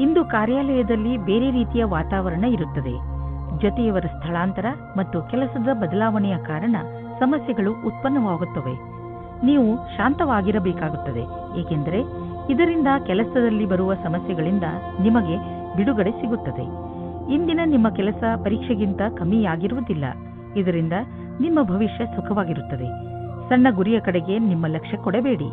ಇಂದು ಕಾರ್ಯಾಲಯದಲ್ಲಿ ಬೇರೆ ರೀತಿಯ ವಾತಾವರಣ ಇರುತ್ತದೆ. ಜೊತೆಯವರ ಸ್ಥಳಾಂತರ ಮತ್ತು ಕೆಲಸದ ಬದಲಾವಣೆಯ ಕಾರಣ ಸಮಸ್ಯೆಗಳು ಉತ್ಪನ್ನವಾಗುತ್ತವೆ. ನೀವು ಶಾಂತವಾಗಿರಬೇಕಾಗುತ್ತದೆ, ಏಕೆಂದರೆ ಇದರಿಂದ ಕೆಲಸದಲ್ಲಿ ಬರುವ ಸಮಸ್ಯೆಗಳಿಂದ ನಿಮಗೆ ಬಿಡುಗಡೆ ಸಿಗುತ್ತದೆ. ಇಂದಿನ ನಿಮ್ಮ ಕೆಲಸ ಪರೀಕ್ಷೆಗಿಂತ ಕಮ್ಮಿಯಾಗಿರುವುದಿಲ್ಲ. ಇದರಿಂದ ನಿಮ್ಮ ಭವಿಷ್ಯ ಸುಖವಾಗಿರುತ್ತದೆ. ಸಣ್ಣ ಗುರಿಯ ಕಡೆಗೆ ನಿಮ್ಮ ಲಕ್ಷ್ಯ ಕೊಡಬೇಡಿ.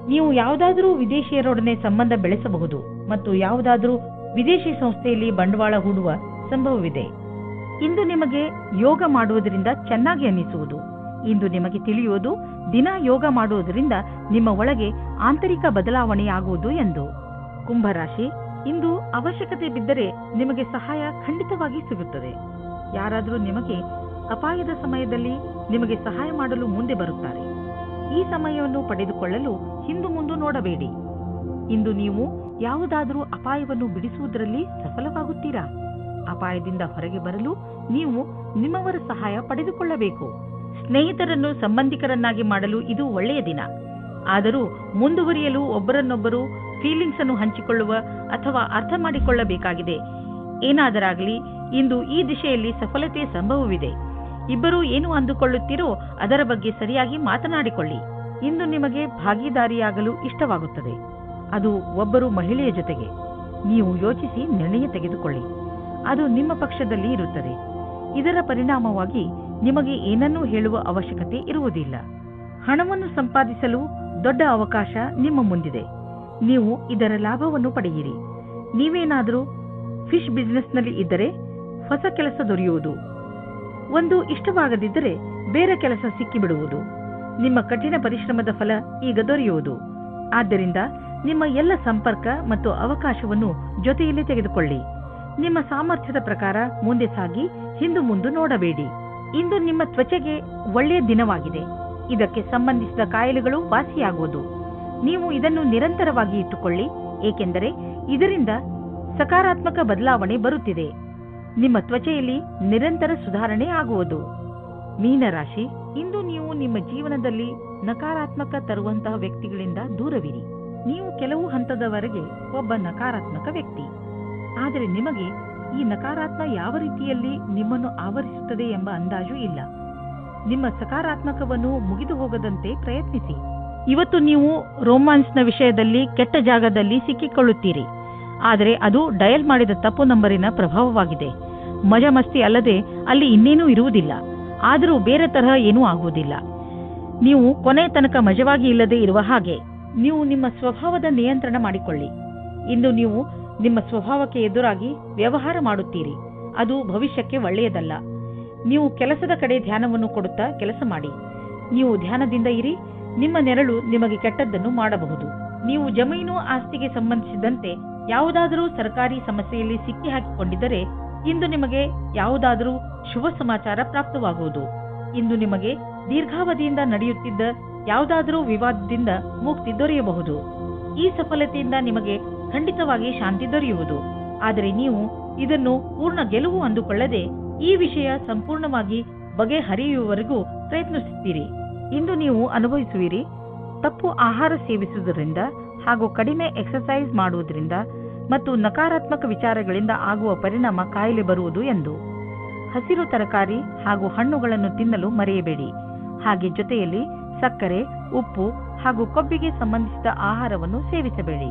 ನೀವು ಯಾವುದಾದರೂ ವಿದೇಶಿಯರೊಡನೆ ಸಂಬಂಧ ಬೆಳೆಸಬಹುದು ಮತ್ತು ಯಾವುದಾದರೂ ವಿದೇಶಿ ಸಂಸ್ಥೆಯಲ್ಲಿ ಬಂಡವಾಳ ಹೂಡುವ ಸಂಭವವಿದೆ. ಇಂದು ನಿಮಗೆ ಯೋಗ ಮಾಡುವುದರಿಂದ ಚೆನ್ನಾಗಿ ಅನ್ನಿಸುವುದು. ಇಂದು ನಿಮಗೆ ತಿಳಿಯುವುದು ದಿನ ಯೋಗ ಮಾಡುವುದರಿಂದ ನಿಮ್ಮ ಒಳಗೆ ಆಂತರಿಕ ಬದಲಾವಣೆಯಾಗುವುದು ಎಂದು. ಕುಂಭರಾಶಿ, ಇಂದು ಅವಶ್ಯಕತೆ ಬಿದ್ದರೆ ನಿಮಗೆ ಸಹಾಯ ಖಂಡಿತವಾಗಿ ಸಿಗುತ್ತದೆ. ಯಾರಾದರೂ ನಿಮಗೆ ಅಪಾಯದ ಸಮಯದಲ್ಲಿ ನಿಮಗೆ ಸಹಾಯ ಮಾಡಲು ಮುಂದೆ ಬರುತ್ತಾರೆ. ಈ ಸಮಯವನ್ನು ಪಡೆದುಕೊಳ್ಳಲು ಹಿಂದು ಮುಂದು ನೋಡಬೇಡಿ. ಇಂದು ನೀವು ಯಾವುದಾದರೂ ಅಪಾಯವನ್ನು ಬಿಡಿಸುವುದರಲ್ಲಿ ಸಫಲವಾಗುತ್ತೀರಾ? ಅಪಾಯದಿಂದ ಹೊರಗೆ ಬರಲು ನೀವು ನಿಮ್ಮವರ ಸಹಾಯ ಪಡೆದುಕೊಳ್ಳಬೇಕು. ಸ್ನೇಹಿತರನ್ನು ಸಂಬಂಧಿಕರನ್ನಾಗಿ ಮಾಡಲು ಇದು ಒಳ್ಳೆಯ ದಿನ. ಆದರೂ ಮುಂದುವರಿಯಲು ಒಬ್ಬರನ್ನೊಬ್ಬರು ಫೀಲಿಂಗ್ಸ್ ಅನ್ನು ಹಂಚಿಕೊಳ್ಳುವ ಅಥವಾ ಅರ್ಥ ಮಾಡಿಕೊಳ್ಳಬೇಕಾಗಿದೆ. ಏನಾದರಾಗಲಿ ಇಂದು ಈ ದಿಶೆಯಲ್ಲಿ ಸಫಲತೆ ಸಂಭವವಿದೆ. ಇಬ್ಬರು ಏನು ಅಂದುಕೊಳ್ಳುತ್ತೀರೋ ಅದರ ಬಗ್ಗೆ ಸರಿಯಾಗಿ ಮಾತನಾಡಿಕೊಳ್ಳಿ. ಇಂದು ನಿಮಗೆ ಭಾಗಿದಾರಿಯಾಗಲು ಇಷ್ಟವಾಗುತ್ತದೆ. ಅದು ಒಬ್ಬರು ಮಹಿಳೆಯ ಜೊತೆಗೆ. ನೀವು ಯೋಚಿಸಿ ನಿರ್ಣಯ ತೆಗೆದುಕೊಳ್ಳಿ. ಅದು ನಿಮ್ಮ ಪಕ್ಷದಲ್ಲಿ ಇರುತ್ತದೆ. ಇದರ ಪರಿಣಾಮವಾಗಿ ನಿಮಗೆ ಏನನ್ನೂ ಹೇಳುವ ಅವಶ್ಯಕತೆ ಇರುವುದಿಲ್ಲ. ಹಣವನ್ನು ಸಂಪಾದಿಸಲು ದೊಡ್ಡ ಅವಕಾಶ ನಿಮ್ಮ ಮುಂದಿದೆ. ನೀವು ಇದರ ಲಾಭವನ್ನು ಪಡೆಯಿರಿ. ನೀವೇನಾದರೂ ಫಿಶ್ ಬಿಸಿನೆಸ್ನಲ್ಲಿ ಇದ್ದರೆ ಹೊಸ ಕೆಲಸ ದೊರೆಯುವುದು. ಒಂದು ಇಷ್ಟವಾಗದಿದ್ದರೆ ಬೇರೆ ಕೆಲಸ ಸಿಕ್ಕಿಬಿಡುವುದು. ನಿಮ್ಮ ಕಠಿಣ ಪರಿಶ್ರಮದ ಫಲ ಈಗ ದೊರೆಯುವುದು. ಆದ್ದರಿಂದ ನಿಮ್ಮ ಎಲ್ಲ ಸಂಪರ್ಕ ಮತ್ತು ಅವಕಾಶವನ್ನು ಜೊತೆಯಲ್ಲಿ ತೆಗೆದುಕೊಳ್ಳಿ. ನಿಮ್ಮ ಸಾಮರ್ಥ್ಯದ ಪ್ರಕಾರ ಮುಂದೆ ಸಾಗಿ ಹಿಂದು ಮುಂದು ನೋಡಬೇಡಿ. ಇಂದು ನಿಮ್ಮ ತ್ವಚೆಗೆ ಒಳ್ಳೆಯ ದಿನವಾಗಿದೆ. ಇದಕ್ಕೆ ಸಂಬಂಧಿಸಿದ ಕಾಯಿಲೆಗಳು ವಾಸಿಯಾಗುವುದು. ನೀವು ಇದನ್ನು ನಿರಂತರವಾಗಿ ಇಟ್ಟುಕೊಳ್ಳಿ, ಏಕೆಂದರೆ ಇದರಿಂದ ಸಕಾರಾತ್ಮಕ ಬದಲಾವಣೆ ಬರುತ್ತಿದೆ. ನಿಮ್ಮ ತ್ವಚೆಯಲ್ಲಿ ನಿರಂತರ ಸುಧಾರಣೆ ಆಗುವುದು. ಮೀನರಾಶಿ, ಇಂದು ನೀವು ನಿಮ್ಮ ಜೀವನದಲ್ಲಿ ನಕಾರಾತ್ಮಕ ತರುವಂತಹ ವ್ಯಕ್ತಿಗಳಿಂದ ದೂರವಿರಿ. ನೀವು ಕೆಲವು ಹಂತದವರೆಗೆ ಒಬ್ಬ ನಕಾರಾತ್ಮಕ ವ್ಯಕ್ತಿ. ಆದರೆ ನಿಮಗೆ ಈ ನಕಾರಾತ್ಮಕ ಯಾವ ರೀತಿಯಲ್ಲಿ ನಿಮ್ಮನ್ನು ಆವರಿಸುತ್ತದೆ ಎಂಬ ಅಂದಾಜು ಇಲ್ಲ. ನಿಮ್ಮ ಸಕಾರಾತ್ಮಕವನ್ನು ಮುಗಿದು ಹೋಗದಂತೆ ಪ್ರಯತ್ನಿಸಿ. ಇವತ್ತು ನೀವು ರೋಮಾನ್ಸ್ನ ವಿಷಯದಲ್ಲಿ ಕೆಟ್ಟ ಜಾಗದಲ್ಲಿ ಸಿಕ್ಕಿಕೊಳ್ಳುತ್ತೀರಿ. ಆದರೆ ಅದು ಡಯಲ್ ಮಾಡಿದ ತಪ್ಪು ನಂಬರಿನ ಪ್ರಭಾವವಾಗಿದೆ. ಮಜಾ ಮಸ್ತಿ ಅಲ್ಲದೆ ಅಲ್ಲಿ ಇನ್ನೇನೂ ಇರುವುದಿಲ್ಲ. ಆದರೂ ಬೇರೆ ತರಹ ಏನೂ ಆಗುವುದಿಲ್ಲ. ನೀವು ಕೊನೆ ತನಕ ಮಜವಾಗಿ ಇಲ್ಲದೆ ಇರುವ ಹಾಗೆ. ನೀವು ನಿಮ್ಮ ಸ್ವಭಾವದ ನಿಯಂತ್ರಣ ಮಾಡಿಕೊಳ್ಳಿ. ಇಂದು ನೀವು ನಿಮ್ಮ ಸ್ವಭಾವಕ್ಕೆ ಎದುರಾಗಿ ವ್ಯವಹಾರ ಮಾಡುತ್ತೀರಿ. ಅದು ಭವಿಷ್ಯಕ್ಕೆ ಒಳ್ಳೆಯದಲ್ಲ. ನೀವು ಕೆಲಸದ ಕಡೆ ಧ್ಯಾನವನ್ನು ಕೊಡುತ್ತಾ ಕೆಲಸ ಮಾಡಿ. ನೀವು ಧ್ಯಾನದಿಂದ ಇರಿ. ನಿಮ್ಮ ನೆರಳು ನಿಮಗೆ ಕೆಟ್ಟದ್ದನ್ನು ಮಾಡಬಹುದು. ನೀವು ಜಮೀನು ಆಸ್ತಿಗೆ ಸಂಬಂಧಿಸಿದಂತೆ ಯಾವುದಾದರೂ ಸರ್ಕಾರಿ ಸಮಸ್ಯೆಯಲ್ಲಿ ಸಿಕ್ಕಿ ಹಾಕಿಕೊಂಡಿದ್ದರೆ ಇಂದು ನಿಮಗೆ ಯಾವುದಾದರೂ ಶುಭ ಸಮಾಚಾರ ಪ್ರಾಪ್ತವಾಗುವುದು. ಇಂದು ನಿಮಗೆ ದೀರ್ಘಾವಧಿಯಿಂದ ನಡೆಯುತ್ತಿದ್ದ ಯಾವುದಾದರೂ ವಿವಾದದಿಂದ ಮುಕ್ತಿ ದೊರೆಯಬಹುದು. ಈ ಸಫಲತೆಯಿಂದ ನಿಮಗೆ ಖಂಡಿತವಾಗಿ ಶಾಂತಿ ದೊರೆಯುವುದು. ಆದರೆ ನೀವು ಇದನ್ನು ಪೂರ್ಣ ಗೆಲುವು ಅಂದುಕೊಳ್ಳದೆ ಈ ವಿಷಯ ಸಂಪೂರ್ಣವಾಗಿ ಬಗೆಹರಿಯುವವರೆಗೂ ಪ್ರಯತ್ನಿಸುತ್ತೀರಿ. ಇಂದು ನೀವು ಅನುಭವಿಸುವಿರಿ. ತಪ್ಪು ಆಹಾರ ಸೇವಿಸುವುದರಿಂದ ಹಾಗೂ ಕಡಿಮೆ ಎಕ್ಸರ್ಸೈಸ್ ಮಾಡುವುದರಿಂದ ಮತ್ತು ನಕಾರಾತ್ಮಕ ವಿಚಾರಗಳಿಂದ ಆಗುವ ಪರಿಣಾಮ ಕಾಯಿಲೆ ಬರುವುದು ಎಂದು. ಹಸಿರು ತರಕಾರಿ ಹಾಗೂ ಹಣ್ಣುಗಳನ್ನು ತಿನ್ನಲು ಮರೆಯಬೇಡಿ. ಹಾಗೆ ಜೊತೆಯಲ್ಲಿ ಸಕ್ಕರೆ, ಉಪ್ಪು ಹಾಗೂ ಕೊಬ್ಬಿಗೆ ಸಂಬಂಧಿಸಿದ ಆಹಾರವನ್ನು ಸೇವಿಸಬೇಡಿ.